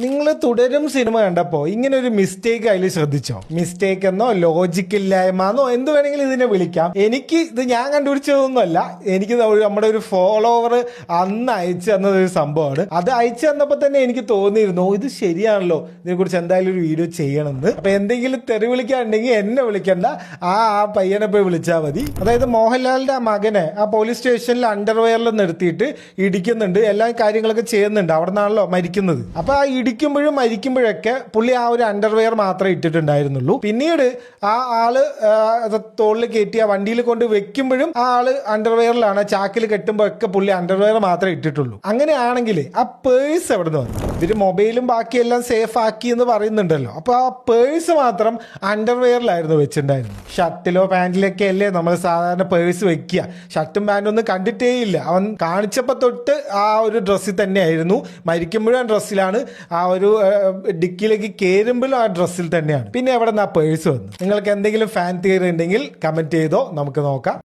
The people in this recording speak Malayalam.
നിങ്ങൾ തുടരും സിനിമ കണ്ടപ്പോൾ ഇങ്ങനെ ഒരു മിസ്റ്റേക്ക് അതിൽ ശ്രദ്ധിച്ചോ? മിസ്റ്റേക്ക് എന്നോ ലോജിക്കില്ലായ്മ എന്ത് വേണമെങ്കിലും ഇതിനെ വിളിക്കാം. എനിക്ക് ഇത് ഞാൻ കണ്ടുപിടിച്ചതൊന്നുമല്ല. എനിക്ക് നമ്മുടെ ഒരു ഫോളോവർ അന്ന് അയച്ചു തന്നതൊരു സംഭവമാണ്. അത് അയച്ചു തന്നപ്പോൾ തന്നെ എനിക്ക് തോന്നിയിരുന്നു ഇത് ശരിയാണല്ലോ, ഇതിനെക്കുറിച്ച് എന്തായാലും ഒരു വീഡിയോ ചെയ്യണമെന്ന്. അപ്പൊ എന്തെങ്കിലും തെറി വിളിക്കാനുണ്ടെങ്കിൽ എന്നെ വിളിക്കണ്ട, ആ പയ്യനെ പോയി വിളിച്ചാൽ മതി. അതായത് മോഹൻലാലിന്റെ ആ മകനെ ആ പോലീസ് സ്റ്റേഷനിൽ അണ്ടർവെയറിൽ നിർത്തിയിട്ട് ഇടിക്കുന്നുണ്ട്, എല്ലാ കാര്യങ്ങളൊക്കെ ചെയ്യുന്നുണ്ട്. അവിടെ നിന്നാണല്ലോ മരിക്കുന്നത്. അപ്പൊ ആ ഇടിക്കുമ്പോഴും മരിക്കുമ്പോഴൊക്കെ പുള്ളി ആ ഒരു അണ്ടർവെയർ മാത്രമേ ഇട്ടിട്ടുണ്ടായിരുന്നുള്ളൂ. പിന്നീട് ആ ആള് തോളിൽ കയറ്റി ആ വണ്ടിയിൽ കൊണ്ട് വെക്കുമ്പോഴും ആ ആള് അണ്ടർവെയറിലാണ്, ചാക്കിൽ കെട്ടുമ്പോഴൊക്കെ പുള്ളി അണ്ടർവെയർ മാത്രമേ ഇട്ടിട്ടുള്ളൂ. അങ്ങനെയാണെങ്കിൽ ആ പേഴ്സ് എവിടെ നിന്ന് വന്നു? ഇവര് മൊബൈലും ബാക്കിയെല്ലാം സേഫ് ആക്കി എന്ന് പറയുന്നുണ്ടല്ലോ. അപ്പൊ ആ പേഴ്സ് മാത്രം അണ്ടർവെയറിലായിരുന്നു വെച്ചിട്ടുണ്ടായിരുന്നു. ഷർട്ടിലോ പാന്റിലൊക്കെ അല്ലേ നമ്മൾ സാധാരണ പേഴ്സ് വെക്കുക. ഷർട്ടും പാന്റും ഒന്നും കണ്ടിട്ടേ ഇല്ല. അവൻ കാണിച്ചപ്പോ തൊട്ട് ആ ഒരു ഡ്രസ്സിൽ തന്നെയായിരുന്നു. മരിക്കുമ്പോഴും ആ ഡ്രസ്സിലാണ്, ആ ഒരു ഡിക്കിലേക്ക് കയറുമ്പോഴും ആ ഡ്രസ്സിൽ തന്നെയാണ്. പിന്നെ എവിടെ നിന്ന് ആ പേഴ്സ് വന്നു? നിങ്ങൾക്ക് എന്തെങ്കിലും ഫാൻ തിയറി ഉണ്ടെങ്കിൽ കമന്റ് ചെയ്തോ, നമുക്ക് നോക്കാം.